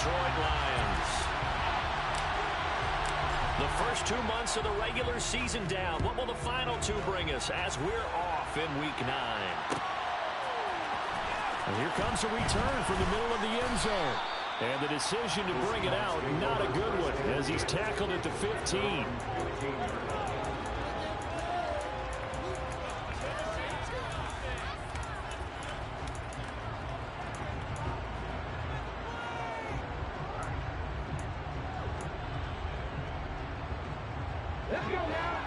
Detroit Lions. The first 2 months of the regular season down. What will the final 2 bring us as we're off in Week 9? And here comes a return from the middle of the end zone. And the decision to bring it out, not a good one, as he's tackled at the 15. Let's go now.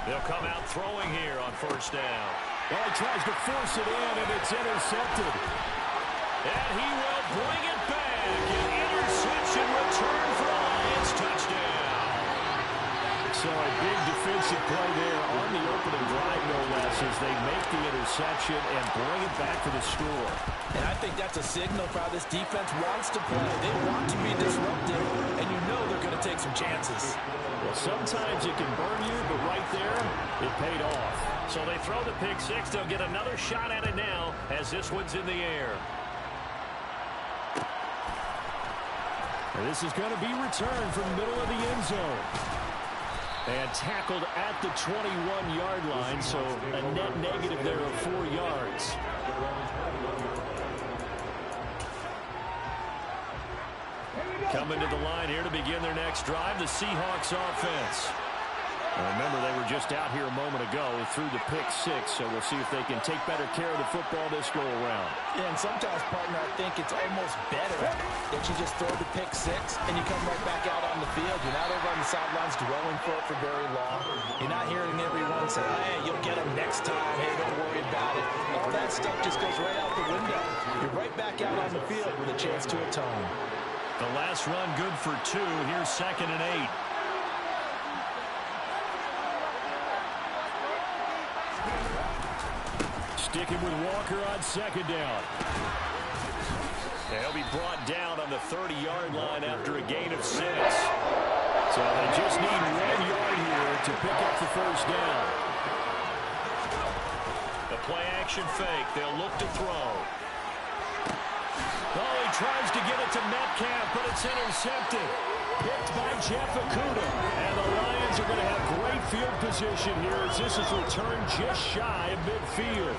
They'll come out throwing here on first down. Well, he tries to force it in, and it's intercepted. And he will bring it back. An interception return for a Lions touchdown. So a big defensive play there on the opening drive, no less, as they make the interception and bring it back for the score. And I think that's a signal for how this defense wants to play. They want to be disruptive, and you know they're going to take some chances. Well, sometimes it can burn you, but right there, it paid off. So they throw the pick six. They'll get another shot at it now as this one's in the air. And this is going to be returned from the middle of the end zone. And tackled at the 21-yard line, so a net negative there of 4 yards. Coming to the line here to begin their next drive, the Seahawks offense. Now remember, they were just out here a moment ago through the pick six, so we'll see if they can take better care of the football this go-around. Yeah, and sometimes, partner, I think it's almost better that you just throw the pick six and you come right back out on the field. You're not over on the sidelines dwelling for it for very long. You're not hearing everyone say, hey, you'll get them next time. Hey, don't worry about it. All that stuff just goes right out the window. You're right back out on the field with a chance to atone. The last run good for 2. Here's 2nd and 8. Sticking with Walker on 2nd down. And he'll be brought down on the 30-yard line after a gain of 6. So they just need 1 yard here to pick up the first down. The play-action fake. They'll look to throw. Oh, he tries to get it to Metcalf, but it's intercepted. Picked by Jeff Okudah. And the Lions are going to have great field position here as this is returned just shy of midfield.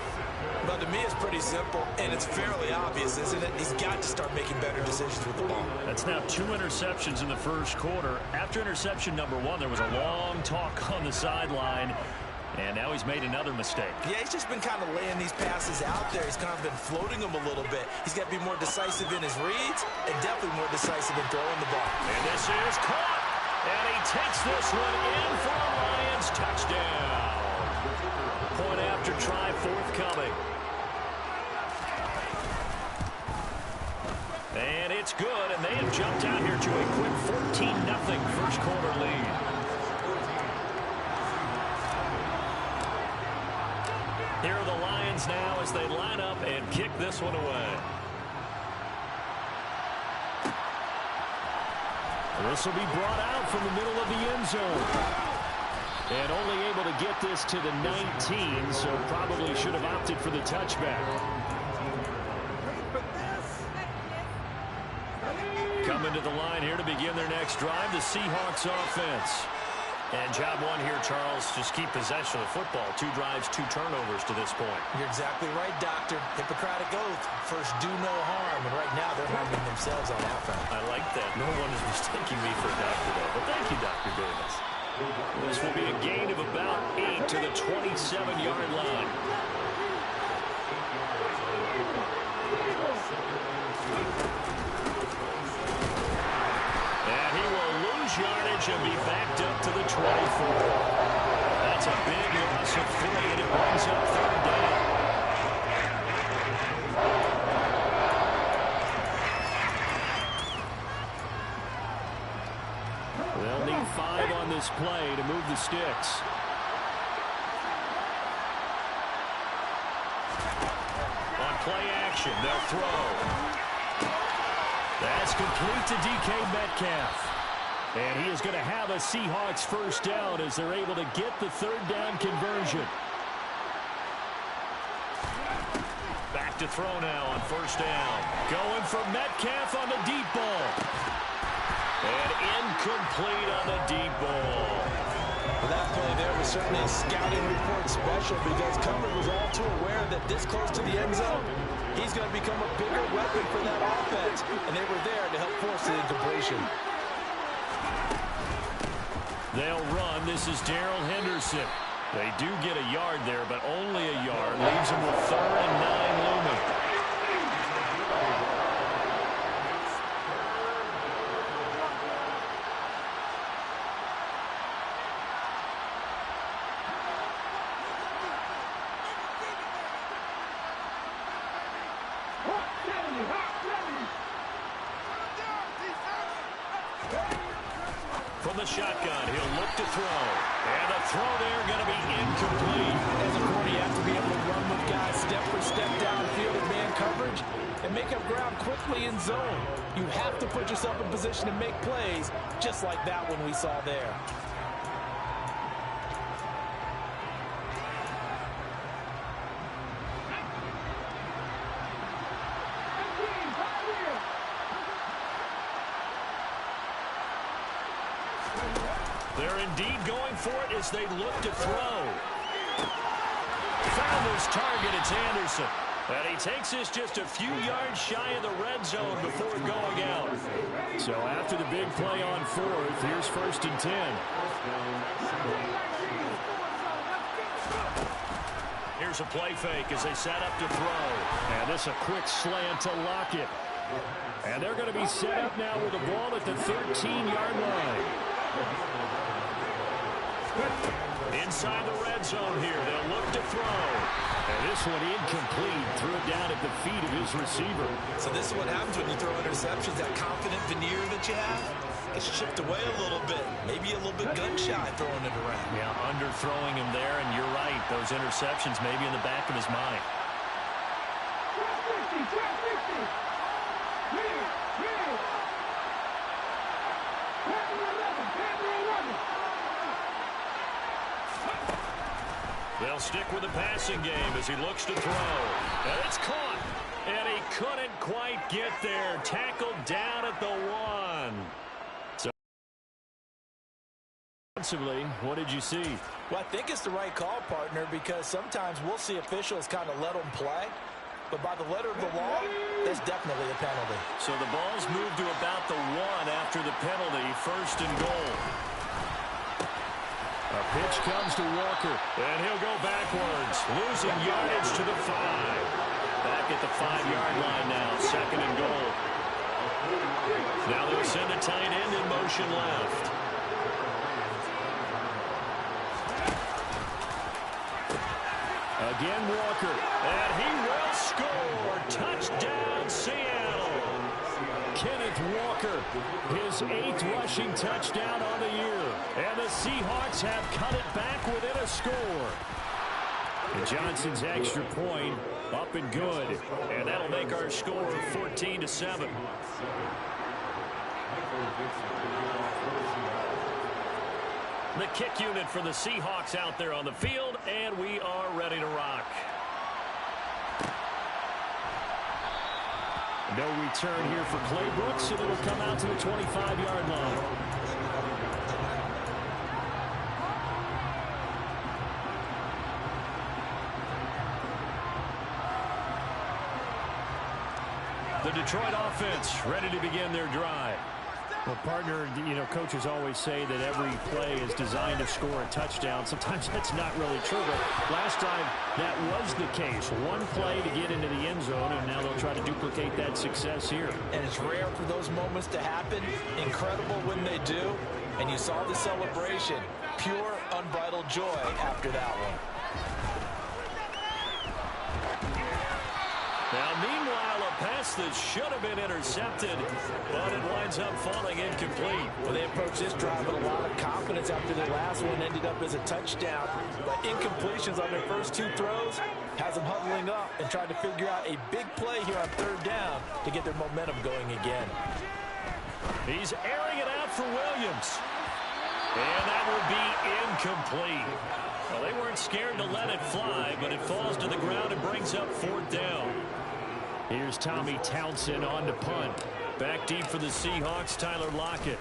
But to me, it's pretty simple, and it's fairly obvious, isn't it? He's got to start making better decisions with the ball. That's now 2 interceptions in the first quarter. After interception number 1, there was a long talk on the sideline. And now he's made another mistake. Yeah, he's just been kind of laying these passes out there. He's kind of been floating them a little bit. He's got to be more decisive in his reads and definitely more decisive in throwing the ball. And this is caught. And he takes this one in for a Lions touchdown. Point after try forthcoming. And it's good, and they have jumped out here to a quick 14-0 first quarter lead. Here are the Lions now as they line up and kick this one away. This will be brought out from the middle of the end zone. And only able to get this to the 19, so probably should have opted for the touchback. Coming to the line here to begin their next drive, the Seahawks offense. And job 1 here, Charles, just keep possession of the football. 2 drives, 2 turnovers to this point. You're exactly right, Doctor. Hippocratic oath. First, do no harm. And right now, they're harming themselves on offense. I like that. No one is mistaking me for a doctor, though. But thank you, Dr. Davis. This will be a gain of about 8 to the 27-yard line. And he will lose yardage and be backed up to the 24. That's a big loss of 3, and it brings up 3rd down. They'll need 5 on this play to move the sticks. On play action, they'll throw. That's complete to DK Metcalf. And he is going to have a Seahawks first down as they're able to get the third down conversion. Back to throw now on first down. Going for Metcalf on the deep ball. And incomplete on the deep ball. Well, that play there was certainly a scouting report special because Cover was all too aware that this close to the end zone, he's going to become a bigger weapon for that offense. And they were there to help force the incompletion. They'll run. This is Darrell Henderson. They do get a yard there, but only a yard. Leaves them with 3rd and 9 looming. From the shotgun, he'll look to throw. And the throw there going to be incomplete. As a corner, you have to be able to run with guys step for step downfield in man coverage and make up ground quickly in zone. You have to put yourself in position to make plays, just like that one we saw there. They're indeed going for it as they look to throw. Found his target. It's Anderson. And he takes this just a few yards shy of the red zone before going out. So after the big play on 4th, here's 1st and 10. Here's a play fake as they set up to throw. And this a quick slant to Lockett. And they're going to be set up now with the ball at the 13-yard line. Inside the red zone here. They'll look to throw. And this one incomplete. Threw it down at the feet of his receiver. So this is what happens when you throw interceptions. That confident veneer that you have gets chipped away a little bit. Maybe a little bit gun-shy throwing it around. Yeah, underthrowing him there, and you're right. Those interceptions may be in the back of his mind. They'll stick with the passing game as he looks to throw. And it's caught. And he couldn't quite get there. Tackled down at the 1. So, offensively, what did you see? Well, I think it's the right call, partner, because sometimes we'll see officials kind of let them play. But by the letter of the law, that's definitely a penalty. So the ball's moved to about the 1 after the penalty. 1st and goal. A pitch comes to Walker, and he'll go backwards, losing yardage to the 5. Back at the 5-yard line now, 2nd and goal. Now they'll send a tight end in motion left. Again, Walker, and he will score. Touchdown, Seattle. Kenneth Walker, his 8th rushing touchdown on the year. And the Seahawks have cut it back within a score. And Johnson's extra point up and good. And that'll make our score 14-7. The kick unit for the Seahawks out there on the field, and we are ready to rock. No return here for Clay Brooks, and it will come out to the 25-yard line. The Detroit offense ready to begin their drive. Well, partner, you know, coaches always say that every play is designed to score a touchdown. Sometimes that's not really true, but last time that was the case. One play to get into the end zone, and now they'll try to duplicate that success here. And it's rare for those moments to happen. Incredible when they do. And you saw the celebration. Pure, unbridled joy after that one. Now, meanwhile, a pass that should have been intercepted, but it winds up falling incomplete. Well, they approached this drive with a lot of confidence after their last one ended up as a touchdown. But incompletions on their first 2 throws, has them huddling up and trying to figure out a big play here on third down to get their momentum going again. He's airing it out for Williams. And that will be incomplete. Well, they weren't scared to let it fly, but it falls to the ground and brings up fourth down. Here's Tommy Townsend on to punt. Back deep for the Seahawks, Tyler Lockett.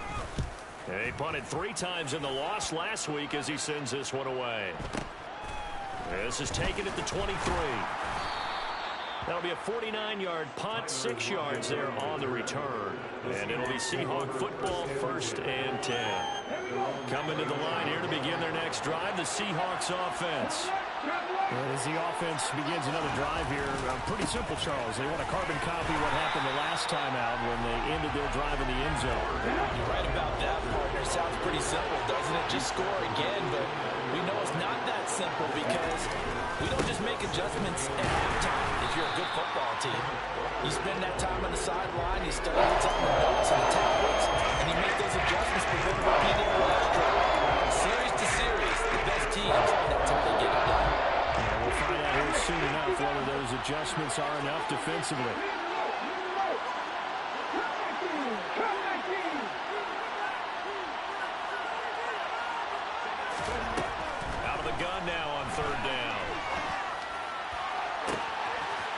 And he punted 3 times in the loss last week as he sends this one away. This is taken at the 23. That'll be a 49-yard punt, 6 yards there on the return. And it'll be Seahawk football, 1st and 10. Coming to the line here to begin their next drive, the Seahawks offense. As the offense begins another drive here, pretty simple, Charles. They want to carbon copy what happened the last time out when they ended their drive in the end zone. You're right about that, partner. Sounds pretty simple, doesn't it? Just score again, but we know it's not that simple because we don't just make adjustments at halftime if you're a good football team. You spend that time on the sideline, you study what's on the notes and the tablets, and you make those adjustments to prevent repeating the last drive. Series to series, the best teams, that's how they get it done. We'll find out here soon enough whether those adjustments are enough defensively. Out of the gun now on third down.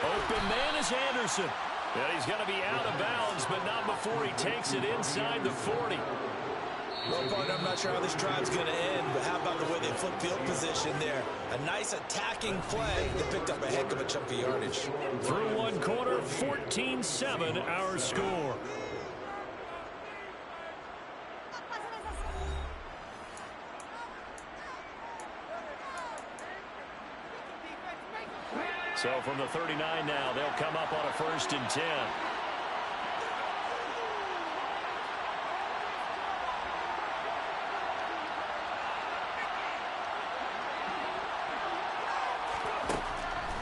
Open man is Anderson. And he's going to be out of bounds, but not before he takes it inside the 40. Well, partner, I'm not sure how this drive's going to end, but how about the way they flip field position there? A nice attacking play that picked up a heck of a chunk of yardage. Through one quarter, 14-7 our score. So from the 39 now, they'll come up on a 1st and 10.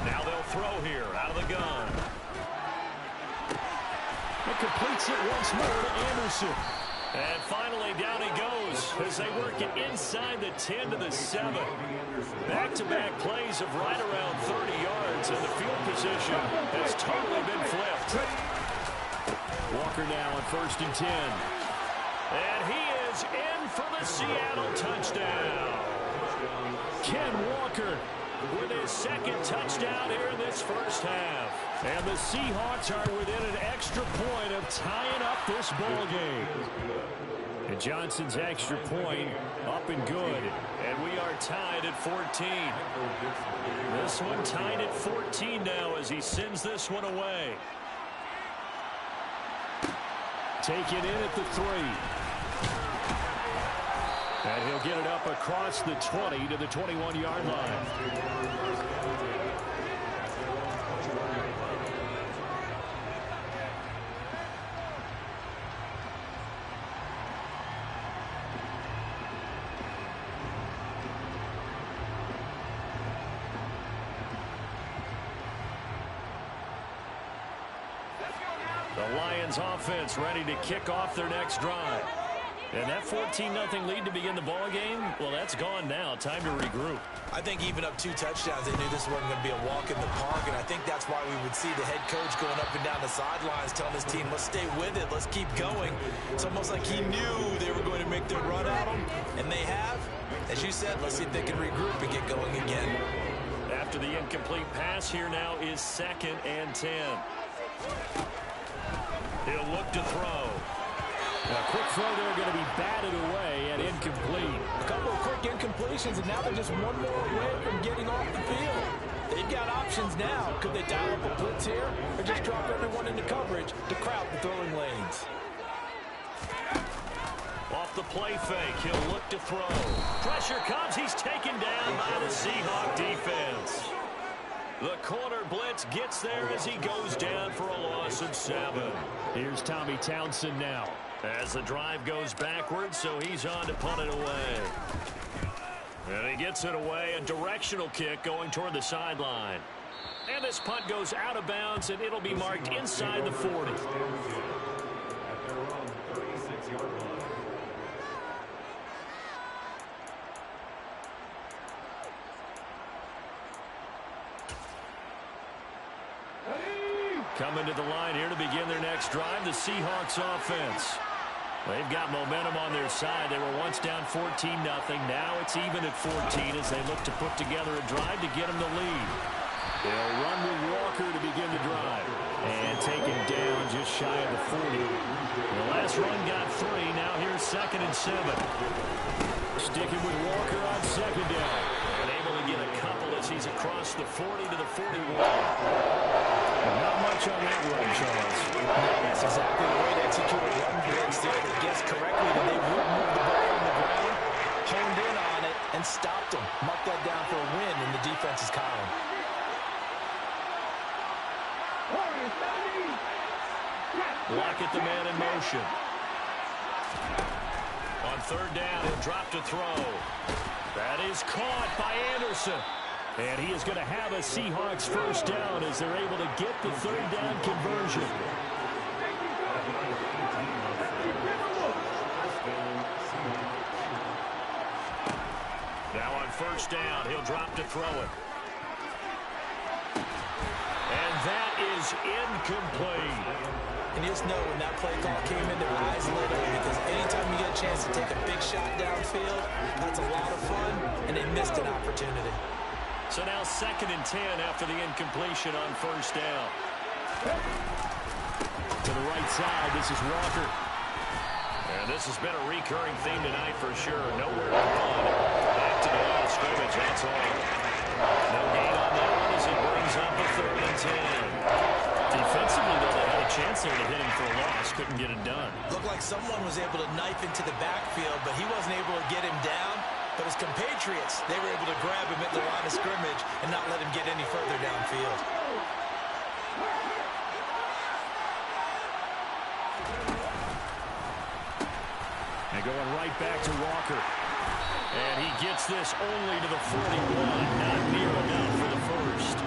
Now they'll throw here out of the gun. It completes it once more to Anderson. And finally down he goes as they work it inside the 10 to the 7. Back-to-back plays of right around 30 yards, and the field position has totally been flipped. Walker now on 1st and 10. And he is in for the Seattle touchdown. Ken Walker with his 2nd touchdown here in this first half. And the Seahawks are within an extra point of tying up this ball game. And Johnson's extra point up and good. And we are tied at 14. This one tied at 14 now as he sends this one away. Taken in at the 3. And he'll get it up across the 20 to the 21-yard line. The Lions offense ready to kick off their next drive. And that 14-0 lead to begin the ball game, well, that's gone now. Time to regroup. I think even up 2 touchdowns, they knew this wasn't going to be a walk in the park, and I think that's why we would see the head coach going up and down the sidelines telling his team, let's stay with it, let's keep going. It's almost like he knew they were going to make their run at him, and they have. As you said, let's see if they can regroup and get going again. After the incomplete pass, here now is 2nd and 10. He'll look to throw. A quick throw there going to be batted away and incomplete. A couple of quick incompletions, and now they're just one more away from getting off the field. They've got options now. Could they dial up a blitz here or just drop everyone into coverage to crowd the throwing lanes? Off the play fake, he'll look to throw. Pressure comes. He's taken down by the Seahawk defense. The corner blitz gets there as he goes down for a loss of 7. Here's Tommy Townsend now. As the drive goes backwards, so he's on to punt it away. And he gets it away, a directional kick going toward the sideline. And this punt goes out of bounds, and it'll be marked inside the 40. Coming to the line here to begin their next drive, the Seahawks offense. They've got momentum on their side. They were once down 14-0. Now it's even at 14 as they look to put together a drive to get them the lead. They'll run with Walker to begin the drive. And taken down just shy of the 40. The last run got 3. Now here's 2nd and 7. Sticking with Walker on 2nd down. And able to get a couple as he's across the 40 to the 41. Not much on that run, Charles. That's exactly the way to execute a run blitz there. They guessed correctly that they would move the ball on the ground, honed in on it, and stopped them. Mark that down for a win in the defense's column. Lock at the man in motion. On 3rd down, he'll drop to throw. That is caught by Anderson. And he is going to have a Seahawks 1st down as they're able to get the 3rd down conversion. Now on 1st down, he'll drop to throw it. And that is incomplete. And you just know when that play call came in, their eyes lit up because anytime you get a chance to take a big shot downfield, that's a lot of fun, and they missed an opportunity. So now 2nd and 10 after the incompletion on 1st down. To the right side, this is Walker. And this has been a recurring theme tonight for sure. Nowhere to run. Back to the line of scrimmage, that's all. No gain on that one as he brings up a 3rd and 10. Defensively, though, they had a chance there to hit him for a loss. Couldn't get it done. Looked like someone was able to knife into the backfield, but he wasn't able to get him down. But his compatriots, they were able to grab him at the line of scrimmage and not let him get any further downfield. And going right back to Walker. And he gets this only to the 41. Not near enough for the 1st.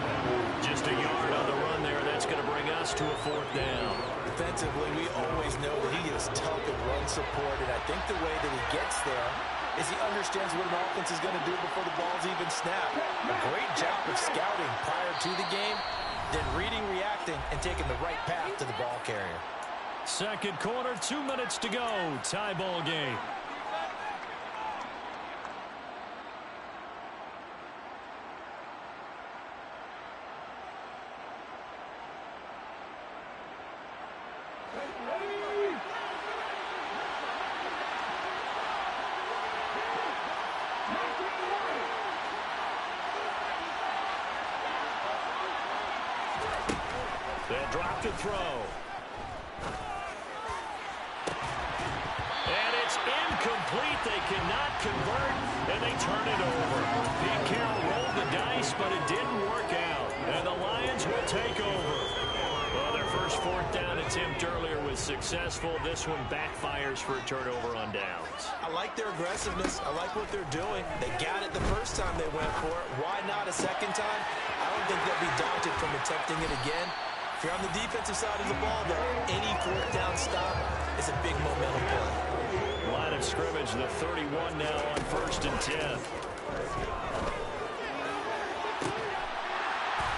Just a yard on the run there. That's going to bring us to a 4th down. Defensively, we always know that he is tough at run support, and I think the way that he gets there is he understands what an offense is going to do before the ball's even snapped. A great job of scouting prior to the game, then reading, reacting, and taking the right path to the ball carrier. 2nd quarter, 2 minutes to go. Tie ball game. They'll drop to throw. And it's incomplete. They cannot convert, and they turn it over. Pete Carroll rolled the dice, but it didn't work out. And the Lions will take over. Well, their first 4th down attempt earlier was successful. This one backfires for a turnover on downs. I like their aggressiveness. I like what they're doing. They got it the first time they went for it. Why not a 2nd time? I don't think they'll be daunted from attempting it again. If you're on the defensive side of the ball, though, any 4th down stop is a big momentum play. Line of scrimmage, the 31 now on 1st and 10.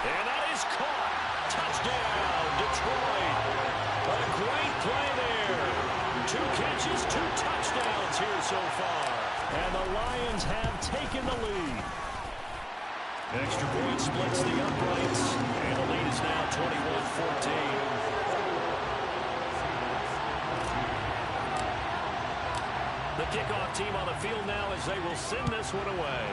And that is caught. Touchdown, Detroit. A great play there. 2 catches, 2 touchdowns here so far. And the Lions have taken the lead. Extra point splits the uprights, and the lead is now 21-14. The kickoff team on the field now as they will send this one away.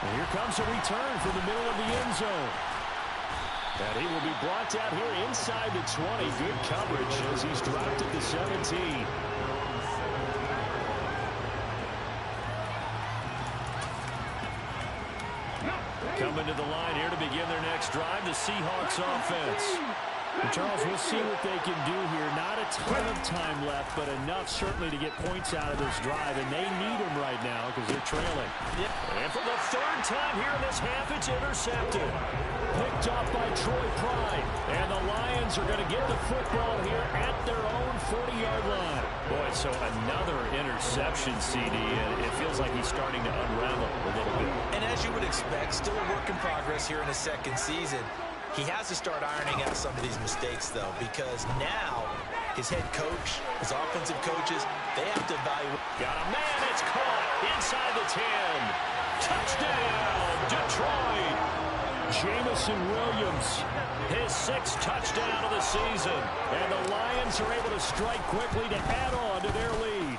And here comes a return from the middle of the end zone. And he will be brought down here inside the 20. Good coverage as he's dropped at the 17. Coming to the line here to begin their next drive, the Seahawks offense. And Charles, we'll see what they can do here. Not a ton of time left, but enough certainly to get points out of this drive, and they need them right now because they're trailing. Yep. And for the 3rd time here in this half, it's intercepted. Picked off by Detroit pride. And the Lions are going to get the football here at their own 40-yard line. Boy, so another interception, CD, and it feels like he's starting to unravel a little bit. And as you would expect, still a work in progress here in his second season. He has to start ironing out some of these mistakes, though, because now his head coach, his offensive coaches, they have to evaluate. Got a man, it's caught inside the 10. Touchdown, Detroit. Jamison Williams, His 6th touchdown of the season. and the Lions are able to strike quickly to add on to their lead.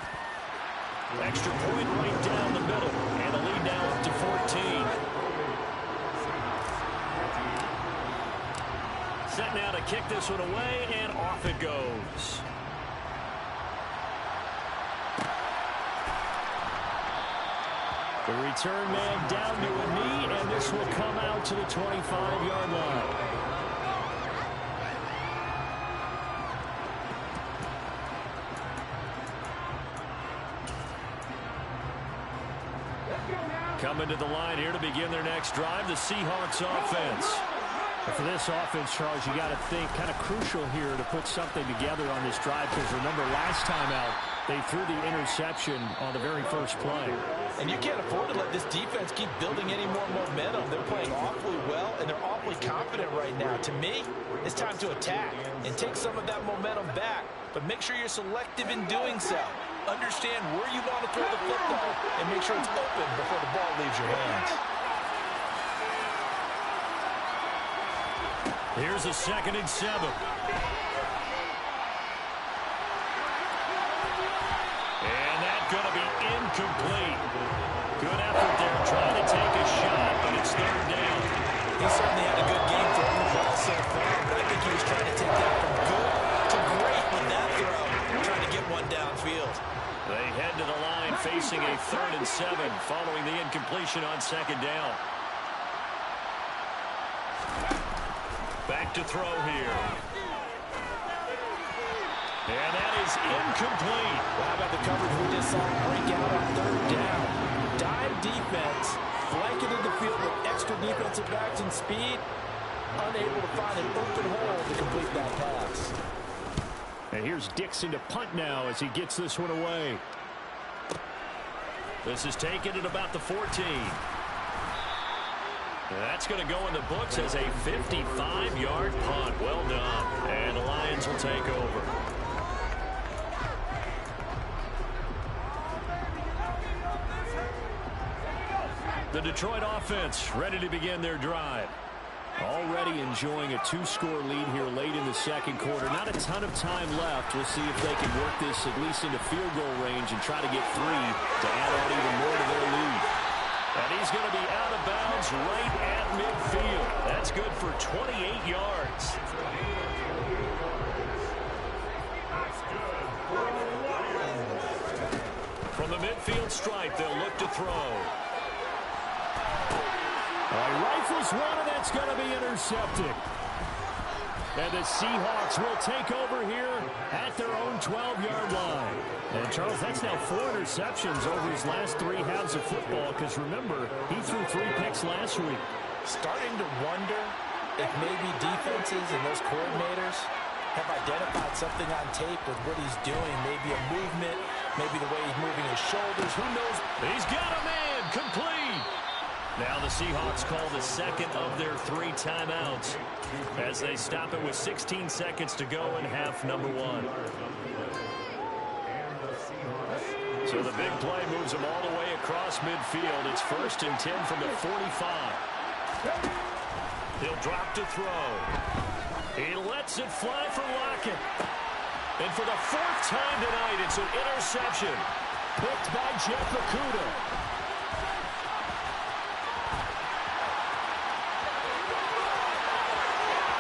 Extra point right down the middle, and the lead now up to 14. Set now to kick this one away, and off it goes. The return man down to a knee, and this will come out to the 25-yard line. Coming to the line here to begin their next drive, the Seahawks offense. And for this offense, Charles, you got to think kind of crucial here to put something together on this drive, because remember last time out, they threw the interception on the very first play. And you can't afford to let this defense keep building any more momentum. They're playing awfully well, and they're awfully confident right now. To me, it's time to attack and take some of that momentum back, but make sure you're selective in doing so. Understand where you want to throw the football and make sure it's open before the ball leaves your hands. Here's a 2nd and 7. And that's going to be incomplete. Good effort there trying to take a shot, but it's 3rd down. He certainly had a good game throwing the ball so far, but I think he was trying to take that from good to great with that throw, trying to get one downfield. They head to the line facing a 3rd and 7 following the incompletion on 2nd down. Back to throw here. And that is incomplete. How about the coverage we just saw break out on 3rd down? Dime defense, blanketed the field with extra defensive backs and speed, unable to find an open hole to complete that pass. And here's Dixon to punt now as he gets this one away. This is taken at about the 14. That's going to go in the books as a 55-yard punt. Well done. And the Lions will take over. The Detroit offense ready to begin their drive. Already enjoying a 2-score lead here late in the second quarter. Not a ton of time left. We'll see if they can work this at least into field goal range and try to get 3 to add on even more to their lead. And he's going to be out of bounds right at midfield. That's good for 28 yards. From the midfield stripe, they'll look to throw. Rifles one, and that's going to be intercepted. And the Seahawks will take over here at their own 12-yard line. And, Charles, that's now 4 interceptions over his last 3 halves of football, because, remember, he threw 3 picks last week. Starting to wonder if maybe defenses and those coordinators have identified something on tape with what he's doing. Maybe a movement, maybe the way he's moving his shoulders. Who knows? He's got a man. Complete. Now the Seahawks call the second of their 3 timeouts as they stop it with 16 seconds to go in half number 1. So the big play moves them all the way across midfield. It's 1st and 10 from the 45. He'll drop to throw. He lets it fly for Lockett. And for the 4th time tonight, it's an interception. Picked by Jeff Okudah.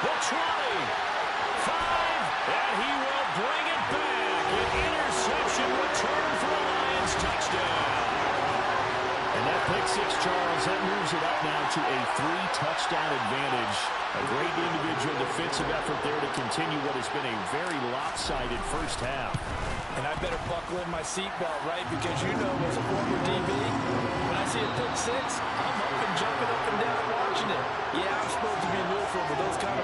The 20, 5, and he will bring it back. An interception return for a Lions touchdown. And that pick 6, Charles, that moves it up now to a 3-touchdown advantage. A great individual defensive effort there to continue what has been a very lopsided first half. And I better buckle in my seatbelt, right? Because you know, as a former DB, when I see a pick 6, I'm up and jumping up and down watching it. Yeah, I'm supposed to be neutral, but those kind of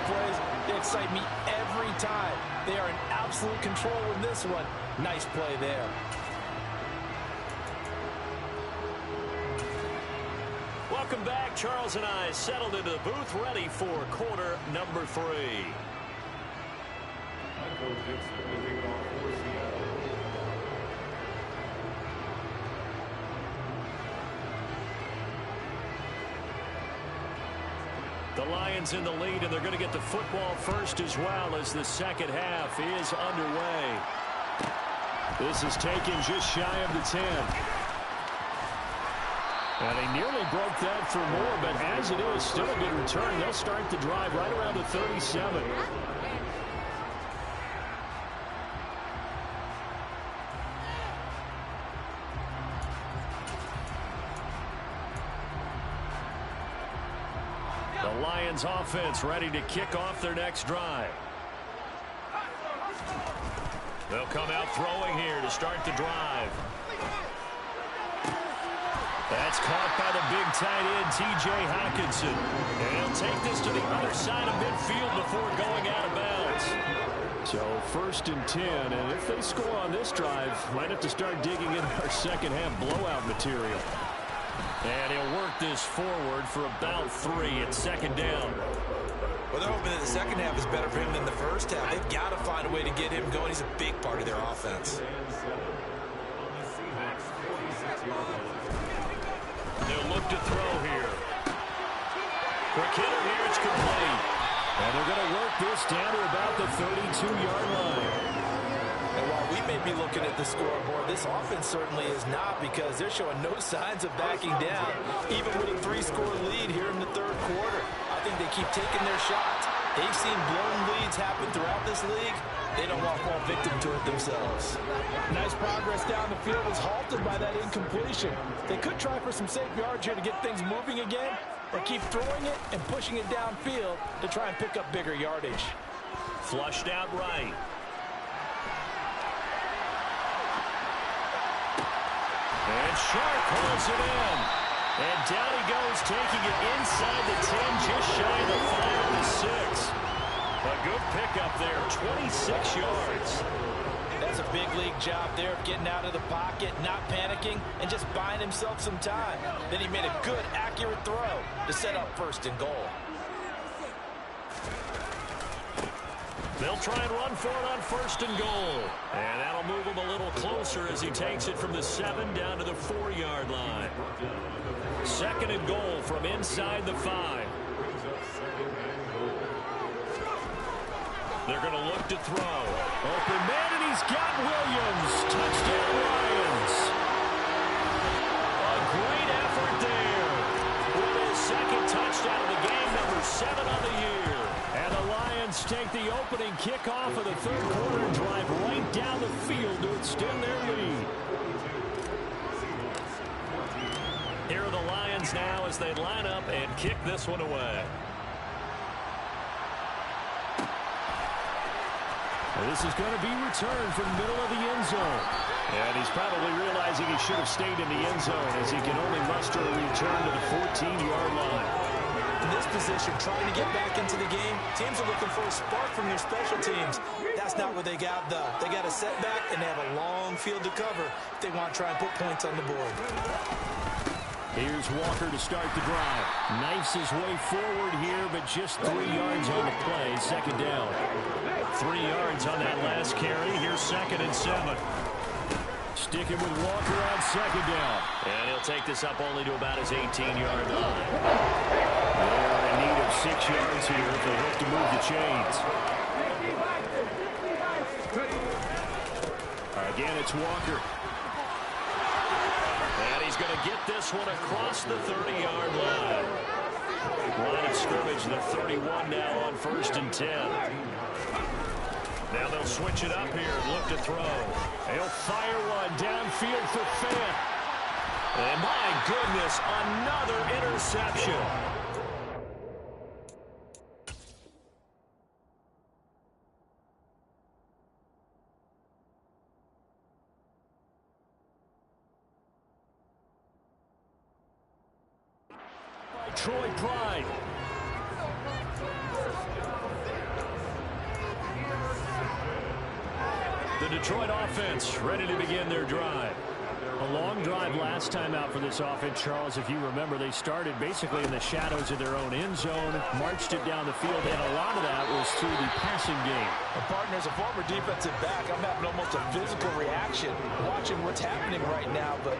excite me every time. They are in absolute control in this one. Nice play there. Welcome back. Charles and I settled into the booth, ready for quarter number 3. The Lions in the lead, and they're going to get the football first as well as the second half is underway. This is taken just shy of the 10. And they nearly broke that for more, but as it is, still a good return. They'll start the drive right around the 37. The Lions offense ready to kick off their next drive. They'll come out throwing here to start the drive. That's caught by the big tight end, T.J. Hockenson. And he'll take this to the other side of midfield before going out of bounds. So 1st and 10, and if they score on this drive, might have to start digging in our second half blowout material. And he'll work this forward for about 3 at second down. Well, they're hoping that the second half is better for him than the first half. They've got to find a way to get him going. He's a big part of their offense. They'll look to throw here. Quick hitter here, it's complete. And they're going to work this down to about the 32-yard line. And while we may be looking at the scoreboard, this offense certainly is not, because they're showing no signs of backing down, even with a 3-score lead here in the third quarter. I think they keep taking their shots. They've seen blown leads happen throughout this league. They don't want to fall victim to it themselves. Nice progress down the field was halted by that incompletion. They could try for some safe yards here to get things moving again, or keep throwing it and pushing it downfield to try and pick up bigger yardage. Flushed out right. And Sharp pulls it in. And down he goes, taking it inside the 10, just shy of the 5 of the 6. A good pickup there, 26 yards. That's a big league job there of getting out of the pocket, not panicking, and just buying himself some time. Then he made a good, accurate throw to set up 1st and goal. They'll try and run for it on 1st and goal. And that'll move him a little closer as he takes it from the 7 down to the 4-yard line. 2nd and goal from inside the 5. They're going to look to throw. Open man, and he's got Williams. Touchdown, Lions. A great effort there. With his 2nd touchdown of the game, number 7 on the year. And the Lions take the opening kickoff of the 3rd quarter and drive right down the field to extend their lead. Here are the Lions now as they line up and kick this one away. This is going to be returned from the middle of the end zone. And he's probably realizing he should have stayed in the end zone as he can only muster a return to the 14-yard line. In this position, trying to get back into the game, teams are looking for a spark from their special teams. That's not what they got, though. They got a setback, and they have a long field to cover if they want to try and put points on the board. Here's Walker to start the drive. Knifes his way forward here, but just 3 yards on the play. 2nd down. 3 yards on that last carry. Here's 2nd and 7. Sticking with Walker on 2nd down. And he'll take this up only to about his 18-yard line. They're in need of 6 yards here if they hope to move the chains. Again, it's Walker. And he's going to get this one across the 30-yard line. Line of scrimmage, the 31 now on 1st and 10. Now they'll switch it up here and look to throw. They'll fire one downfield for Fant. And my goodness, another interception. Troy Pride. The Detroit offense ready to begin their drive. A long drive last time out for this offense, Charles. If you remember, they started basically in the shadows of their own end zone, marched it down the field, and a lot of that was through the passing game. A partner, as a former defensive back, I'm having almost a physical reaction watching what's happening right now, but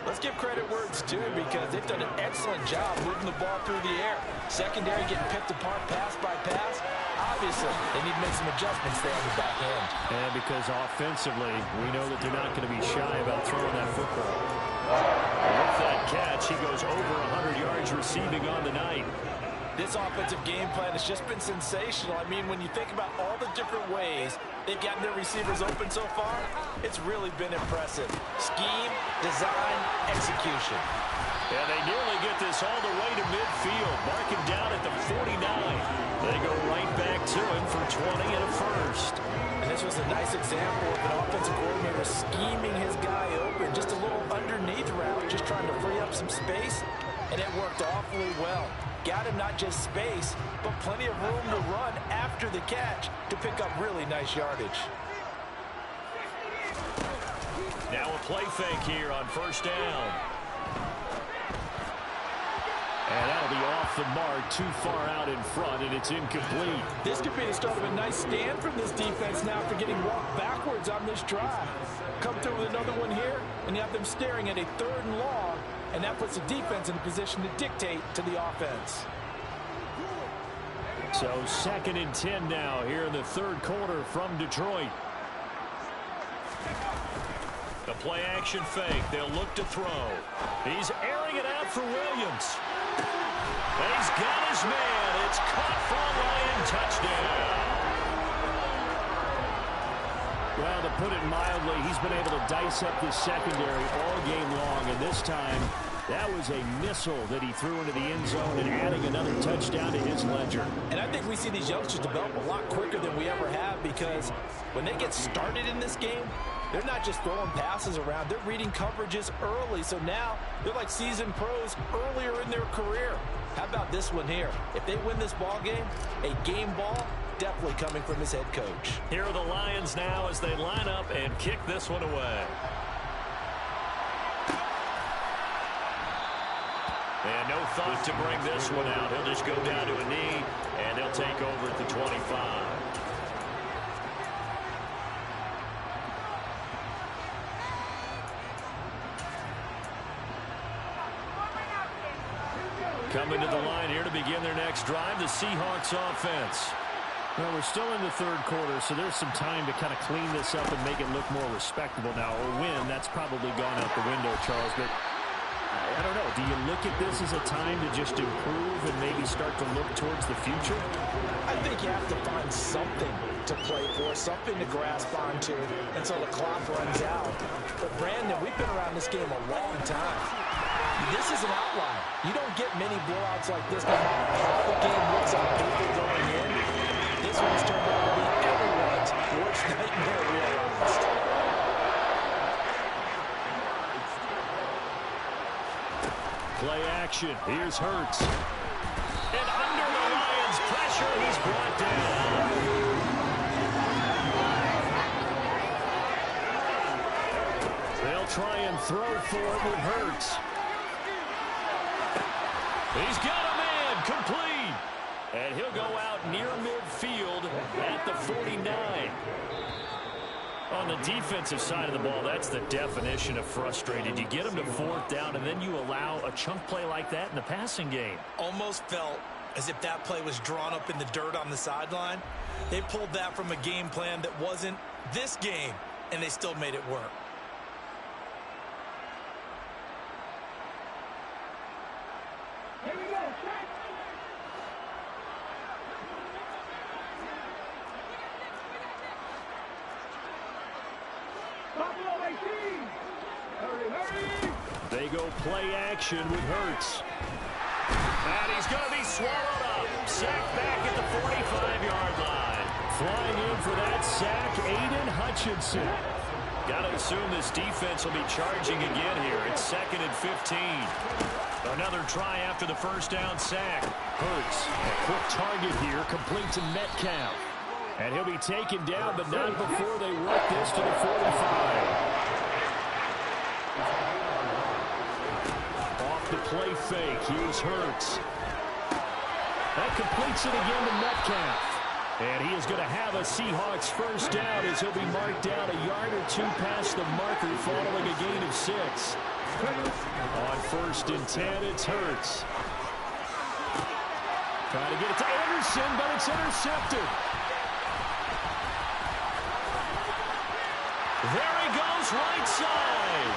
let's give credit where it's due because they've done an excellent job moving the ball through the air. Secondary getting picked apart pass by pass. Obviously, they need to make some adjustments there on the back end. And because offensively, we know that they're not going to be shy about throwing that football. With that catch, he goes over 100 yards receiving on the night. This offensive game plan has just been sensational. I mean, when you think about all the different ways they've gotten their receivers open so far, it's really been impressive. Scheme, design, execution. And they nearly get this all the way to midfield, marking down at the 49. They go right back to him for 20 and a first. And this was a nice example of an offensive coordinator scheming his guy open. Just a little underneath route, just trying to free up some space, and it worked awfully well. Got him not just space, but plenty of room to run after the catch to pick up really nice yardage. Now a play fake here on first down. And that'll be off the mark, too far out in front, and it's incomplete. This could be the start of a nice stand from this defense now for getting walked backwards on this drive. Come through with another one here, and you have them staring at a 3rd and long, and that puts the defense in a position to dictate to the offense. So 2nd and 10 now here in the 3rd quarter from Detroit. The play action fake. They'll look to throw. He's airing it out for Williams. He's got his man. It's caught for a Lion touchdown. Well, to put it mildly, he's been able to dice up this secondary all game long, and this time that was a missile that he threw into the end zone and adding another touchdown to his ledger. And I think we see these youngsters develop a lot quicker than we ever have because when they get started in this game, they're not just throwing passes around. They're reading coverages early. So now they're like seasoned pros earlier in their career. How about this one here? If they win this ball game, a game ball definitely coming from his head coach. Here are the Lions now as they line up and kick this one away. And no thought to bring this one out. He'll just go down to a knee, and they'll take over at the 25. Coming to the line here to begin their next drive, the Seahawks offense. Well, we're still in the 3rd quarter, so there's some time to kind of clean this up and make it look more respectable. Now, a win, that's probably gone out the window, Charles, but I don't know. Do you look at this as a time to just improve and maybe start to look towards the future? I think you have to find something to play for, something to grasp onto until the clock runs out. But, Brandon, we've been around this game a long time. This is an outlier. You don't get many blowouts like this no matter how the game looks on paper going in. This one's turned out to be everyone's worst nightmare realized. Play action. Here's Hurts. And under the Lions' pressure, he's brought down. They'll try and throw for it with Hurts. He's got a man complete. And he'll go out near midfield at the 49. On the defensive side of the ball, that's the definition of frustrated. You get them to 4th down, and then you allow a chunk play like that in the passing game. Almost felt as if that play was drawn up in the dirt on the sideline. They pulled that from a game plan that wasn't this game, and they still made it work. Here we go, check. Buffalo 18. Hurry, hurry. They go play action with Hurts. And he's going to be swallowed up. Sacked back at the 45-yard line. Flying in for that sack, Aiden Hutchinson. Got to assume this defense will be charging again here. It's 2nd and 15. Another try after the first down sack. Hurts, a quick target here, complete to Metcalf. And he'll be taken down, but not before they work this to the 45. Off the play fake. Here's Hurts. That completes it again to Metcalf. And he is going to have a Seahawks first down as he'll be marked down a yard or two past the marker following a gain of 6. On 1st and 10, it's Hurts. Trying to get it to Anderson, but it's intercepted. There he goes, right side.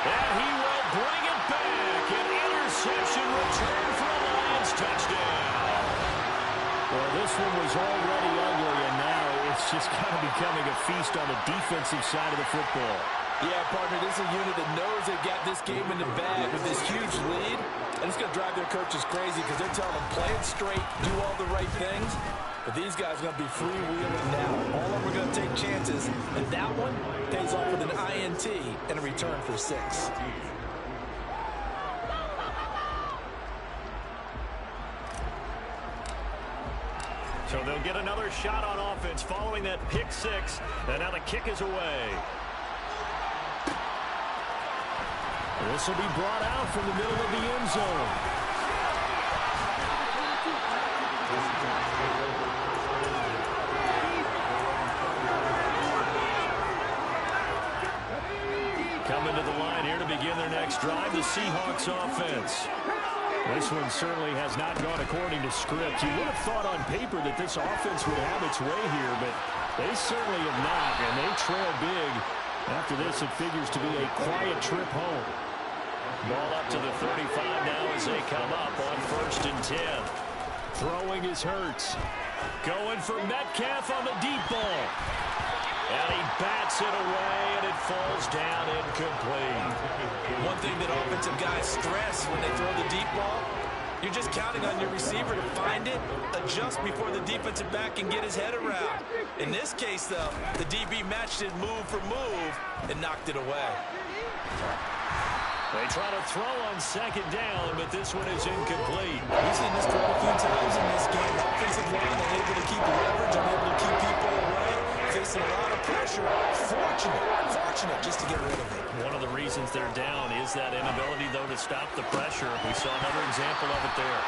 And he will bring it back. An interception return for a Lions touchdown. Well, this one was already ugly, and now it's just kind of becoming a feast on the defensive side of the football. Yeah, partner, this is a unit that knows they've got this game in the bag with this huge lead. And it's going to drive their coaches crazy because they're telling them, play it straight, do all the right things. But these guys are going to be freewheeling now. All of them are going to take chances. And that one pays off with an INT and a return for 6. So they'll get another shot on offense following that pick 6. And now the kick is away. This will be brought out from the middle of the end zone. Coming to the line here to begin their next drive, the Seahawks offense. This one certainly has not gone according to script. You would have thought on paper that this offense would have its way here, but they certainly have not, and they trail big. After this, it figures to be a quiet trip home. Ball up to the 35 now as they come up on 1st and 10. Throwing is Hurts. Going for Metcalf on the deep ball. And he bats it away, and it falls down incomplete. One thing that offensive guys stress when they throw the deep ball, you're just counting on your receiver to find it, adjust before the defensive back can get his head around. In this case, though, the DB matched it move for move and knocked it away. They try to throw on 2nd down, but this one is incomplete. We've seen this throw a few times in this game. Offensive line, they're able to keep leverage, and able to keep people away, facing a lot of pressure. Fortunate just to get rid of it. One of the reasons they're down is that inability, though, to stop the pressure. We saw another example of it there.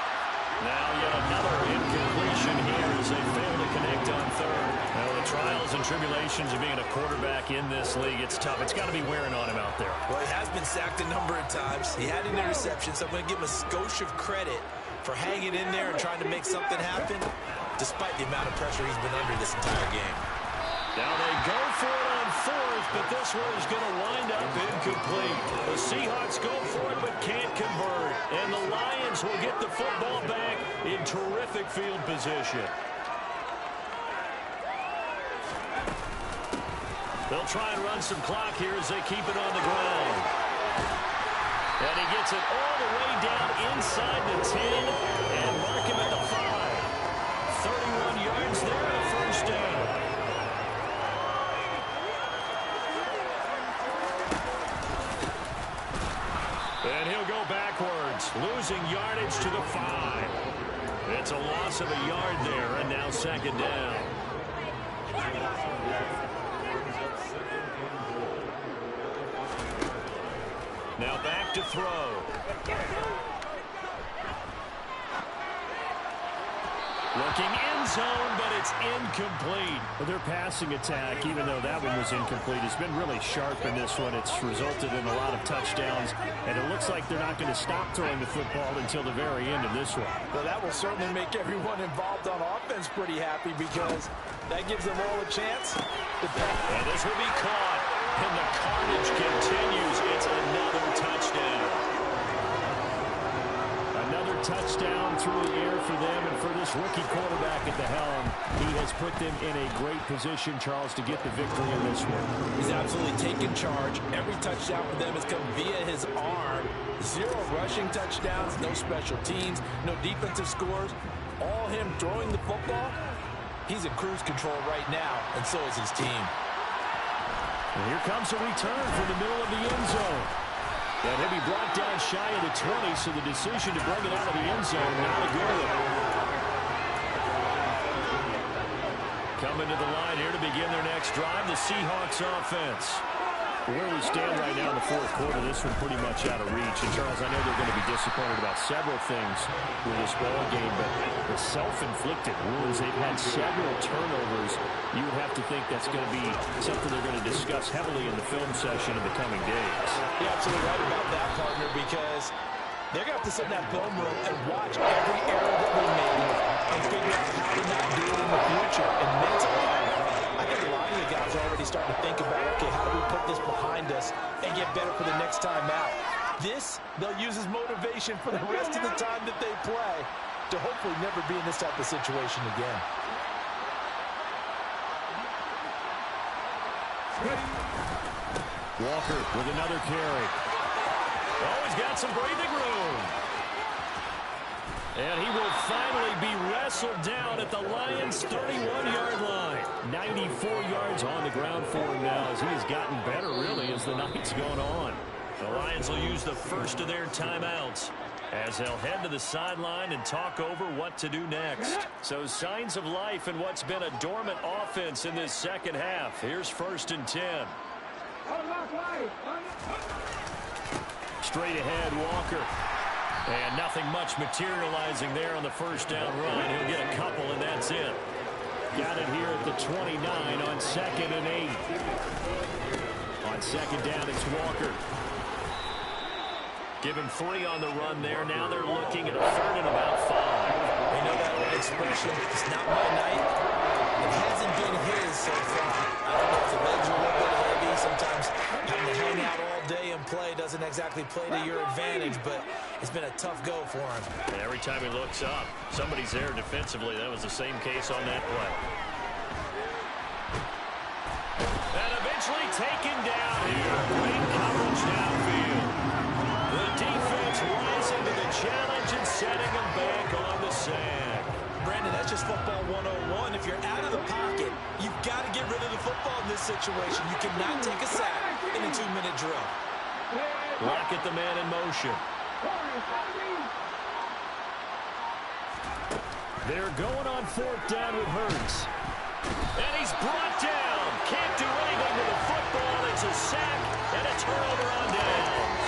Now yet another incompletion here as they fail to connect on 3rd. Now the trials and tribulations of being a quarterback in this league, it's tough. It's got to be wearing on him out there. Well, he has been sacked a number of times. He had an interception, so I'm going to give him a skosh of credit for hanging in there and trying to make something happen, despite the amount of pressure he's been under this entire game. Now they go for it on 4th, but this one is going to wind up incomplete. The Seahawks go for it, but can't convert. And the Lions will get the football back in terrific field position. They'll try and run some clock here as they keep it on the ground. And he gets it all the way down inside the 10 and mark him at the 5. 31 yards there, a first down. And he'll go backwards, losing yardage to the 5. It's a loss of a yard there, and now 2nd down. Now back to throw. Looking end zone, but it's incomplete. Well, their passing attack, even though that one was incomplete, has been really sharp in this one. It's resulted in a lot of touchdowns, and it looks like they're not going to stop throwing the football until the very end of this one. Well, that will certainly make everyone involved on offense pretty happy because that gives them all a chance to pass. And this will be caught, and the carnage continues. It's another touchdown. Another touchdown through the air for them, and for this rookie quarterback at the helm, he has put them in a great position, Charles, to get the victory in this one. He's absolutely taken charge. Every touchdown for them has come via his arm. 0 rushing touchdowns, no special teams, no defensive scores. All him throwing the football. He's in cruise control right now, and so is his team. And here comes a return from the middle of the end zone. And he'll be brought down shy of the 20, so the decision to bring it out of the end zone, not a good one. Coming to the line here to begin their next drive, the Seahawks offense. Where we stand right now in the fourth quarter, this one pretty much out of reach. And, Charles, I know they're going to be disappointed about several things with this ball game, but it's self-inflicted wounds. They've had several turnovers. You would have to think that's going to be something they're going to discuss heavily in the film session in the coming days. You're absolutely right about that, partner, because they're going to have to sit in that film room and watch every error that we made and figure out how to not do it in the future. And mentally, I think a lot of the guys are already starting to think about, okay, how do we put this behind us and get better for the next time out? This, they'll use as motivation for the rest of the time that they play to hopefully never be in this type of situation again. Walker with another carry. Oh, he's got some breathing room. And he will finally be wrestled down at the Lions' 31-yard line. 94 yards on the ground for him now as he has gotten better, really, as the night's gone on. The Lions will use the first of their timeouts as they'll head to the sideline and talk over what to do next. So signs of life in what's been a dormant offense in this second half. Here's 1st and 10. Straight ahead, Walker. And nothing much materializing there on the first down run. He'll get a couple, and that's it. Got it here at the 29 on 2nd and 8. On 2nd down, it's Walker. Given 3 on the run there. Now they're looking at a 3rd and about 5. You know that old expression, it's not my night. It hasn't been his so far. I don't know if the legs are a little bit heavy. Sometimes having to hang out all day and play doesn't exactly play to your advantage, but it's been a tough go for him. And every time he looks up, somebody's there defensively. That was the same case on that play. And eventually taken down here. Great coverage downfield. The defense rising to the challenge and setting them back on the sand. Brandon, that's just football 101. If you're out of the pocket, you've got to get rid of the football in this situation. You cannot take a sack in a 2-minute drill. Lockett the man in motion. They're going on 4th down with Hurts. And he's brought down. Can't do anything with the football. It's a sack and a turnover on downs.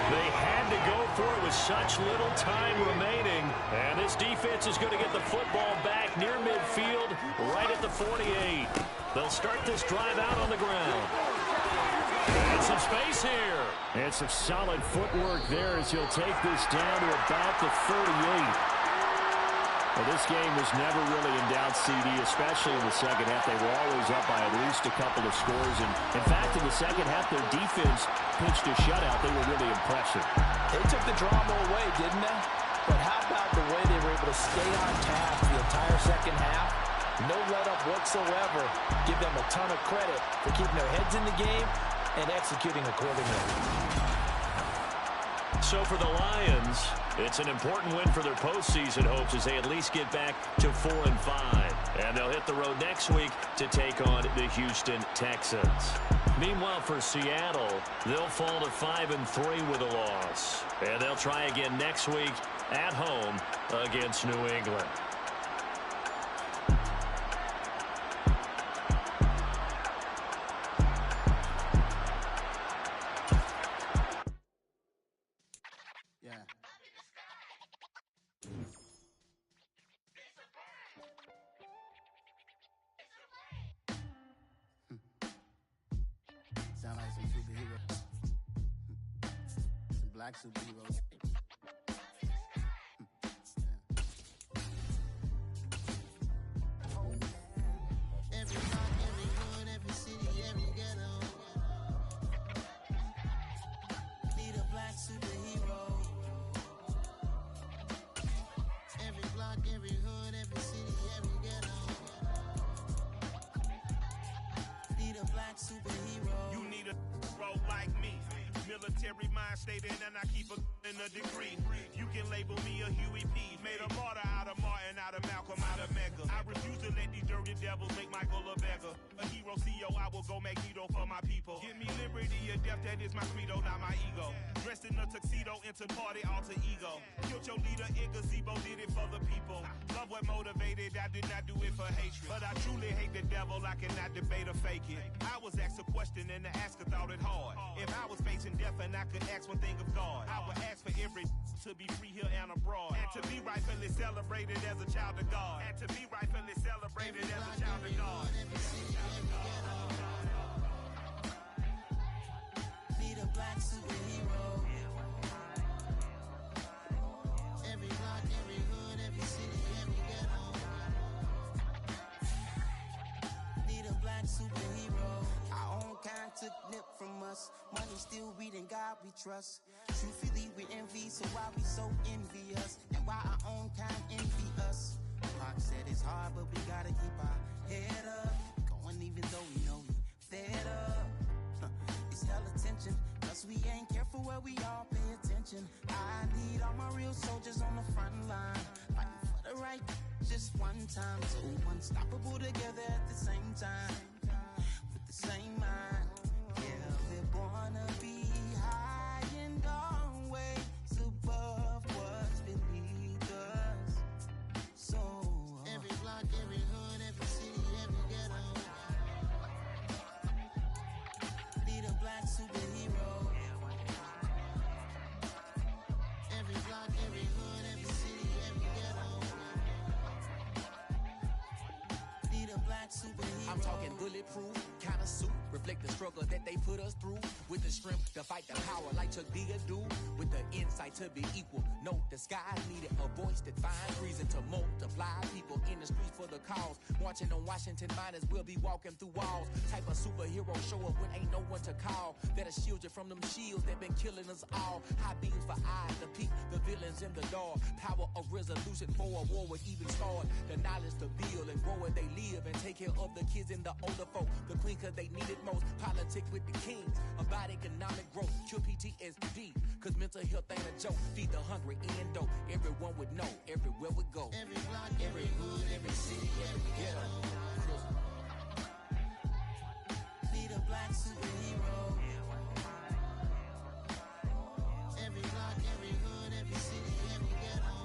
They had to go for it with such little time remaining. And this defense is going to get the football back near midfield, right at the 48. They'll start this drive out on the ground. And some space here. And some solid footwork there as he'll take this down to about the 38. Well, this game was never really in doubt, CD, especially in the second half. They were always up by at least a couple of scores. And, in fact, in the second half, their defense pitched a shutout. They were really impressive. They took the drama away, didn't they? But how about the way they were able to stay on task the entire second half? No let-up whatsoever. Give them a ton of credit for keeping their heads in the game and executing accordingly. So for the Lions, it's an important win for their postseason hopes as they at least get back to 4-5. And they'll hit the road next week to take on the Houston Texans. Meanwhile, for Seattle, they'll fall to 5-3 with a loss. And they'll try again next week at home against New England. Sound like some superheroes. Some black superheroes. Every block, every hood, every city, every ghetto. Need a black superhero. Every block, every hood, every city, every ghetto. Need a black superhero. You need a role like me. Military mind stated, and I keep in a degree. You can label me a Huey P. Made a martyr out of Martin, out of Malcolm, out of Mega. I refuse to let these dirty devils make Michael a beggar. A hero CEO, I will go Magneto for my people. Give me liberty or death, that is my credo, not my ego. Dressed in a tuxedo, into party alter ego. Killed your leader in gazebo, did it for the people. Love what motivated I did not do it for hatred. But I truly hate the devil, I cannot debate or fake it. I was asked a question and the asker thought it hard. If I was facing death and I could ask one thing of God, I would ask for every to be free here and abroad. And to be rightfully celebrated as a child of God. And to be rightfully celebrated as a child of God. Be the black superhero. Every block, every hood, every city, every ghetto. Be the black superhero. Our own kind took nip from us. Money still reading God we trust. Truthfully we envy, so why we so envious? And why our own kind envy us? Pac said it's hard, but we gotta keep our head up. Going even though we know we fed up. It's hell attention, cause we ain't careful where we all pay attention. I need all my real soldiers on the front line, fighting for the right just one time. So unstoppable together at the same time, with the same mind. Yeah, we're born to be high and always above what's beneath us. So every block, every hood, every city, every ghetto. Be the black superhero. Every block, every hood, every city, every ghetto. Be the black superhero. I'm talking bulletproof kind of suit, reflect the struggle that they put us through. With the strength to fight the power like Chuck D do. With the insight to be equal. Note the skies needed a voice that finds reason to multiply. People in the streets for the cause. Marching on Washington, might as well be walking through walls. Type of superhero show up when ain't no one to call. That'll shield you from them shields that been killing us all. High beams for eyes to peek the villains in the dark. Power of resolution for a war would even start. The knowledge to build and grow where they live and take care of the kids and the older folk. The queen cause they need it most. Politic with the kings. About economic growth. Cure PTSD. Cause mental health ain't a joke. Feed the hungry and dope. Everyone would know. Everywhere we go. Every block, every hood, every city, every ghetto. Be the black superhero. Every block, every hood, every city, every ghetto.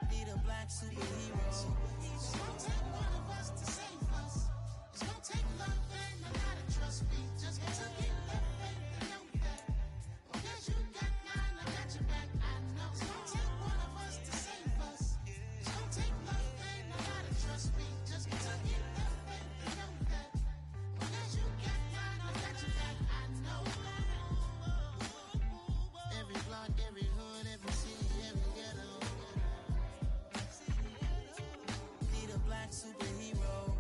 Be the black superhero. It's gonna take one of us to save us. It's gonna take love and a lot of trust. We just got to get that faith and know that. Because you got mine, I got your back. I know. It's gonna take one of us to save us. It's gonna take love and a lot of trust. We just got to get that faith and know that. Because you got mine, I got your back. I know. Every block, every hood, every city, every ghetto. Be the black superhero.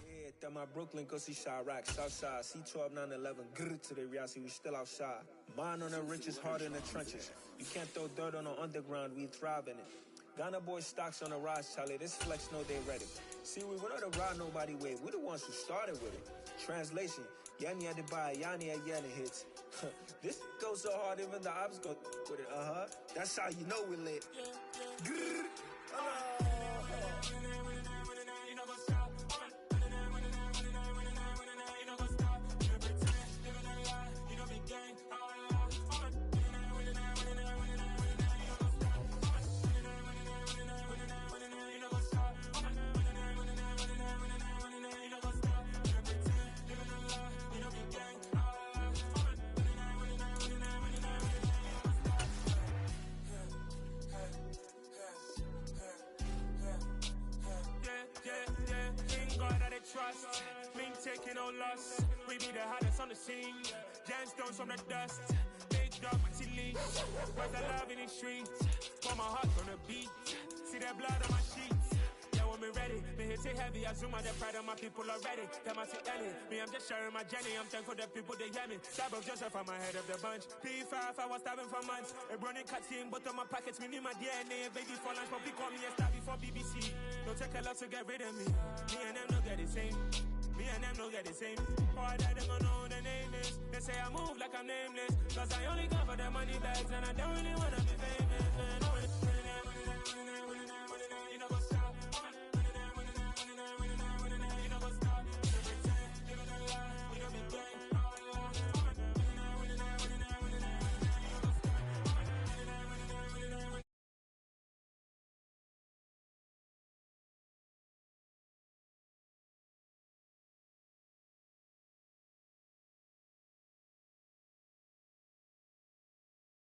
Yeah, that my Brooklyn, go see Chirac, Southside, C12, 911, grr to the reality, we still outside. Mine on the riches, hard in the trenches. You can't throw dirt on the underground, we thrive in it. Ghana boys stocks on the rise, Charlie, this flex know they ready. See, we went on the ride nobody way, we the ones who started with it. Translation, Yanni had to buy, Yanni at Yanni hits. This goes so hard, even the ops go with it, That's how you know we lit. Grr, trust, been taking no loss. We be the hottest on the scene. Gemstones from the dust. Big dog with leash. Where's the love in the streets? Pour my heart on the beat. See that blood on my sheets. Yeah, when me ready, me hit it heavy. I zoom out the pride of my people already. Them I see Ellie. Me, I'm just sharing my journey. I'm thankful that people they hear me. Stab of Joseph, I'm ahead of the bunch. P5, I was stabbing for months. A running cut team, but on my pockets, me need my DNA. Baby for lunch, but call me a star before BBC. Don't take a lot to get rid of me. Me and them don't get the same. Me and them don't get the same. All that they gonna know the name is. They say I move like I'm nameless. Cause I only come for the money bags and I don't really wanna be famous. Man.